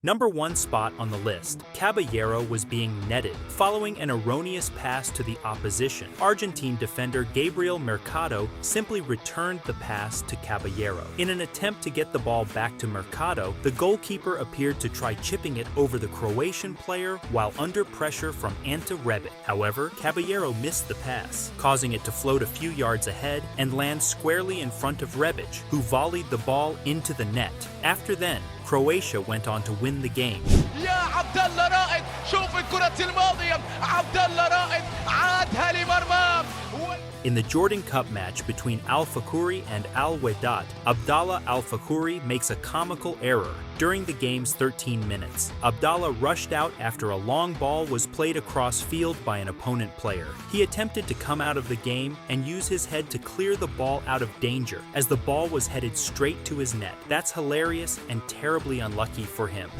Number 1 spot on the list, Caballero was being netted following an erroneous pass to the opposition. Argentine defender Gabriel Mercado simply returned the pass to Caballero. In an attempt to get the ball back to Mercado, the goalkeeper appeared to try chipping it over the Croatian player while under pressure from Ante Rebic. However, Caballero missed the pass, causing it to float a few yards ahead and land squarely in front of Rebic, who volleyed the ball into the net. After then, Croatia went on to win the game. يا عبد الله رائد شوف الكرة الماضية عبد الله رائد عادها لمرمى. In the Jordan Cup match between Al Fakhouri and Al Wehdat, Abdallah Al Fakhouri makes a comical error. During the game's 13 minutes, Abdallah rushed out after a long ball was played across field by an opponent player. He attempted to come out of the game and use his head to clear the ball out of danger as the ball was headed straight to his net. That's hilarious and terribly unlucky for him.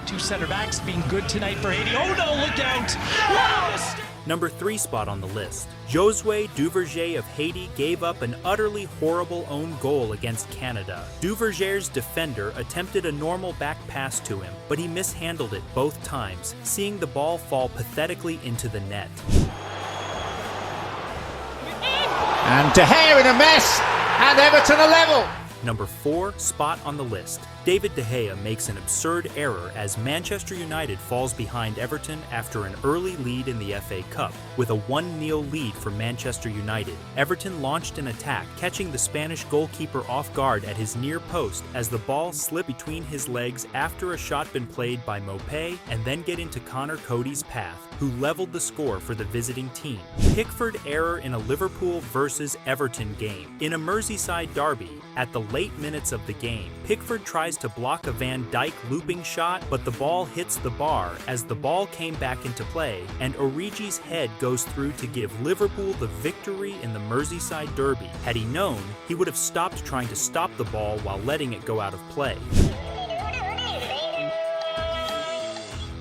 Two center backs being good tonight for Haiti. Oh no, look out! Wow! Number 3 spot on the list. Josue Duverger of Haiti gave up an utterly horrible own goal against Canada. Duverger's defender attempted a normal back pass to him, but he mishandled it both times, seeing the ball fall pathetically into the net. And De Gea in a mess, and Everton are level. Number 4 spot on the list. David De Gea makes an absurd error as Manchester United falls behind Everton after an early lead in the FA Cup. With a 1-0 lead for Manchester United, Everton launched an attack, catching the Spanish goalkeeper off guard at his near post as the ball slipped between his legs after a shot been played by Mopé and then get into Connor Cody's path, who leveled the score for the visiting team. Pickford error in a Liverpool versus Everton game. In a Merseyside derby, at the late minutes of the game, Pickford tries to block a Van Dijk looping shot, but the ball hits the bar as the ball came back into play, and Origi's head goes through to give Liverpool the victory in the Merseyside derby. Had he known, he would have stopped trying to stop the ball while letting it go out of play.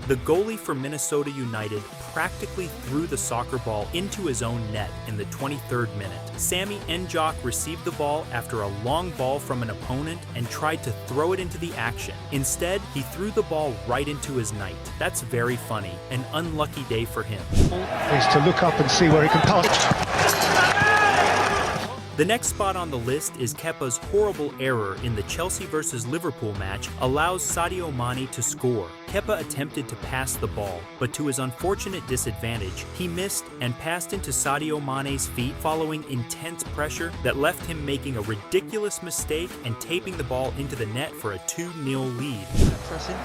The goalie for Minnesota United practically threw the soccer ball into his own net in the 23rd minute. Sammy Njok received the ball after a long ball from an opponent and tried to throw it into the action. Instead, he threw the ball right into his night. That's very funny. An unlucky day for him. Is to look up and see where he can punch. The next spot on the list is Kepa's horrible error in the Chelsea vs Liverpool match allows Sadio Mane to score. Kepa attempted to pass the ball, but to his unfortunate disadvantage, he missed and passed into Sadio Mane's feet following intense pressure that left him making a ridiculous mistake and taping the ball into the net for a 2-0 lead. Pressing.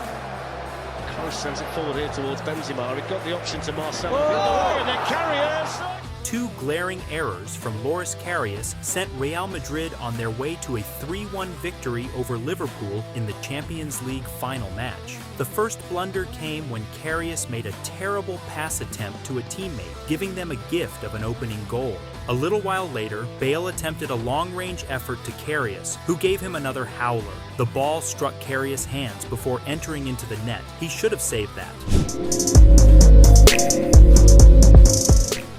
Close sends it forward here towards Benzema. He got the option to Marcelo. Oh, and then Carriers. 2 glaring errors from Loris Karius sent Real Madrid on their way to a 3-1 victory over Liverpool in the Champions League final match. The first blunder came when Karius made a terrible pass attempt to a teammate, giving them a gift of an opening goal. A little while later, Bale attempted a long-range effort to Karius, who gave him another howler. The ball struck Karius' hands before entering into the net. He should have saved that.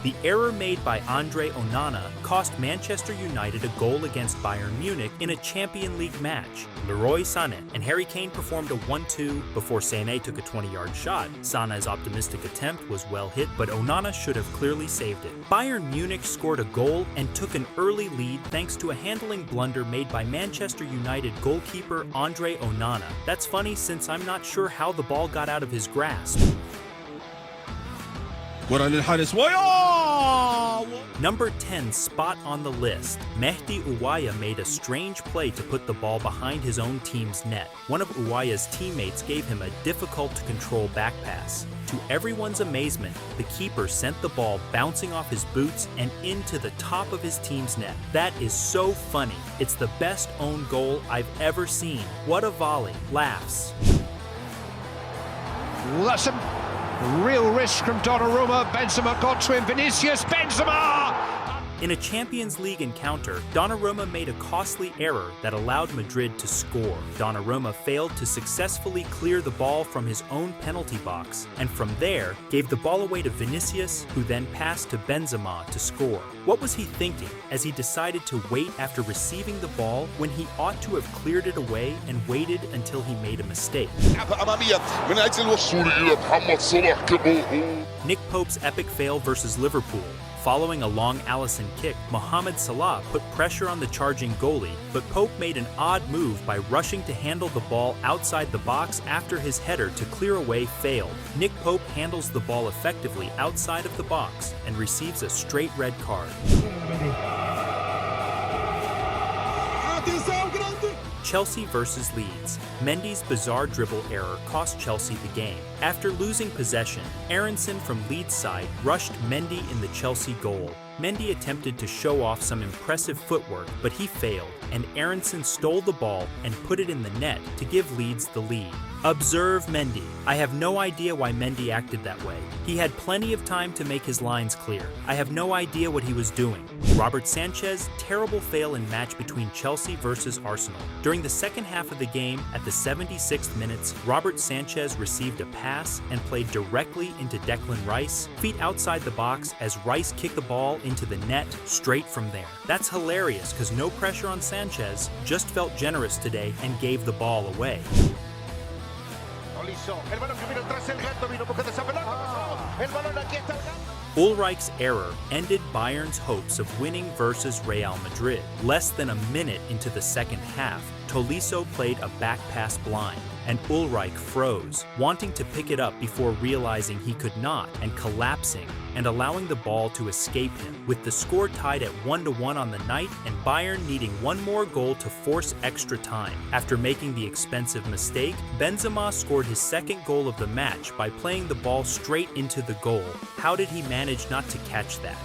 The error made by Andre Onana cost Manchester United a goal against Bayern Munich in a Champions League match. Leroy Sané and Harry Kane performed a 1-2 before Sané took a 20-yard shot. Sané's optimistic attempt was well hit, but Onana should have clearly saved it. Bayern Munich scored a goal and took an early lead thanks to a handling blunder made by Manchester United goalkeeper Andre Onana. That's funny since I'm not sure how the ball got out of his grasp. Number 10 spot on the list. Mehdi Ouaya made a strange play to put the ball behind his own team's net. One of Ouaya's teammates gave him a difficult-to-control back pass. To everyone's amazement, the keeper sent the ball bouncing off his boots and into the top of his team's net. That is so funny. It's the best own goal I've ever seen. What a volley. Laughs. That's some real risk from Donnarumma. Benzema got to him. Vinicius, Benzema! In a Champions League encounter, Donnarumma made a costly error that allowed Madrid to score. Donnarumma failed to successfully clear the ball from his own penalty box, and from there, gave the ball away to Vinicius, who then passed to Benzema to score. What was he thinking as he decided to wait after receiving the ball when he ought to have cleared it away and waited until he made a mistake? Nick Pope's epic fail versus Liverpool. Following a long Alisson kick, Mohamed Salah put pressure on the charging goalie, but Pope made an odd move by rushing to handle the ball outside the box after his header to clear away failed. Nick Pope handles the ball effectively outside of the box and receives a straight red card. Chelsea versus Leeds. Mendy's bizarre dribble error cost Chelsea the game. After losing possession, Aronson from Leeds' side rushed Mendy in the Chelsea goal. Mendy attempted to show off some impressive footwork, but he failed, and Aronson stole the ball and put it in the net to give Leeds the lead. Observe Mendy. I have no idea why Mendy acted that way. He had plenty of time to make his lines clear. I have no idea what he was doing. Robert Sanchez, terrible fail in match between Chelsea versus Arsenal. During the second half of the game, at the 76th minutes, Robert Sanchez received a pass and played directly into Declan Rice, feet outside the box as Rice kicked the ball into the net straight from there. That's hilarious because no pressure on Sanchez, just felt generous today and gave the ball away. Ulreich's error ended Bayern's hopes of winning versus Real Madrid. Less than a minute into the second half, Tolisso played a back pass blind, and Ulreich froze, wanting to pick it up before realizing he could not and collapsing and allowing the ball to escape him. With the score tied at 1-1 on the night and Bayern needing one more goal to force extra time. After making the expensive mistake, Benzema scored his second goal of the match by playing the ball straight into the goal. How did he manage not to catch that?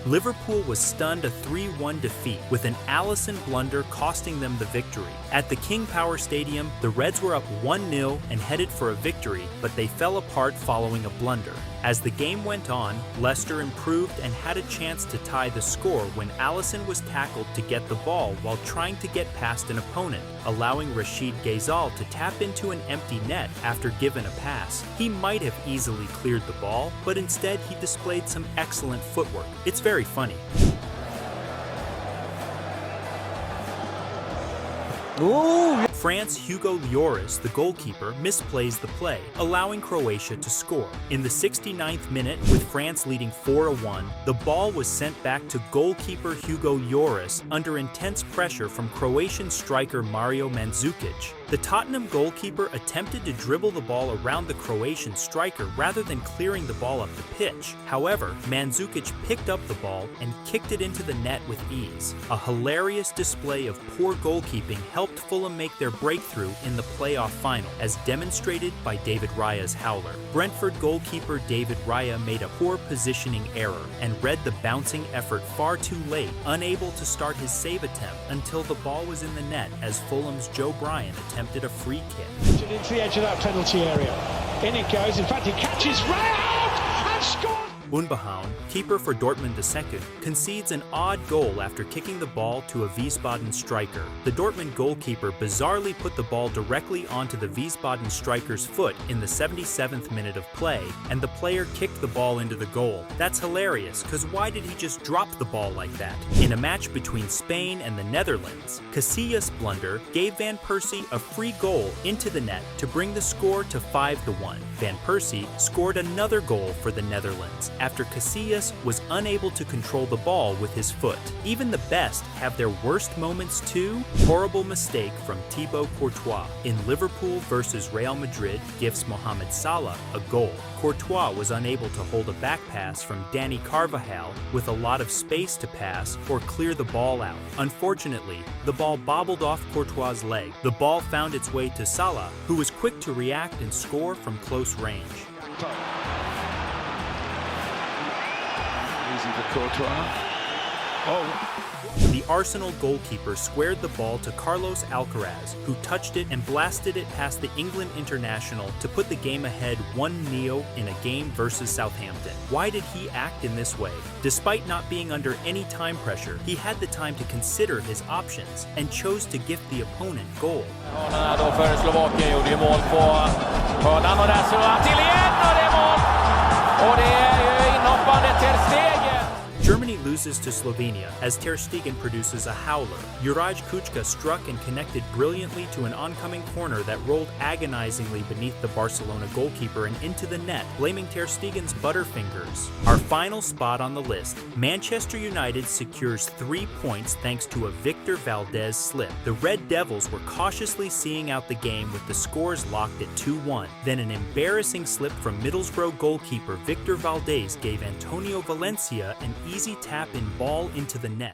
Liverpool was stunned a 3-1 defeat, with an Alisson blunder costing them the victory. At the King Power Stadium, the Reds were up 1-0 and headed for a victory, but they fell apart following a blunder. As the game went on, Leicester improved and had a chance to tie the score when Alisson was tackled to get the ball while trying to get past an opponent, allowing Rachid Ghezal to tap into an empty net after given a pass. He might have easily cleared the ball, but instead he displayed some excellent footwork. It's very funny. France Hugo Lloris, the goalkeeper, misplays the play, allowing Croatia to score. In the 69th minute, with France leading 4-1, the ball was sent back to goalkeeper Hugo Lloris under intense pressure from Croatian striker Mario Mandzukic. The Tottenham goalkeeper attempted to dribble the ball around the Croatian striker rather than clearing the ball up the pitch. However, Mandzukic picked up the ball and kicked it into the net with ease. A hilarious display of poor goalkeeping helped Fulham make their breakthrough in the playoff final, as demonstrated by David Raya's howler. Brentford goalkeeper David Raya made a poor positioning error and read the bouncing effort far too late, unable to start his save attempt until the ball was in the net as Fulham's Joe Bryan attempted a free kick. Into the edge of that penalty area. In it goes. In fact, he catches Raya out and scores! Unbehauen, keeper for Dortmund II, concedes an odd goal after kicking the ball to a Wiesbaden striker. The Dortmund goalkeeper bizarrely put the ball directly onto the Wiesbaden striker's foot in the 77th minute of play, and the player kicked the ball into the goal. That's hilarious, because why did he just drop the ball like that? In a match between Spain and the Netherlands, Casillas' blunder gave Van Persie a free goal into the net to bring the score to 5-1. Van Persie scored another goal for the Netherlands after Casillas was unable to control the ball with his foot. Even the best have their worst moments too. Horrible mistake from Thibaut Courtois in Liverpool versus Real Madrid gives Mohamed Salah a goal. Courtois was unable to hold a back pass from Dani Carvajal with a lot of space to pass or clear the ball out. Unfortunately, the ball bobbled off Courtois' leg. The ball found its way to Salah, who was quick to react and score from close range. Easy for Courtois. The Arsenal goalkeeper squared the ball to Carlos Alcaraz, who touched it and blasted it past the England international to put the game ahead 1-0 in a game versus Southampton. Why did he act in this way? Despite not being under any time pressure, he had the time to consider his options and chose to gift the opponent goal. Då för Slovakien gjorde ju mål på hörnan och där slår han till igen och det är mål! Och det är ju inhoppande Ter Stegen. Germany loses to Slovenia as Ter Stegen produces a howler. Juraj Kuchka struck and connected brilliantly to an oncoming corner that rolled agonizingly beneath the Barcelona goalkeeper and into the net, blaming Ter Stegen's butterfingers. Our final spot on the list, Manchester United secures 3 points thanks to a Victor Valdez slip. The Red Devils were cautiously seeing out the game with the scores locked at 2-1. Then an embarrassing slip from Middlesbrough goalkeeper Victor Valdez gave Antonio Valencia an easy tap-in ball into the net.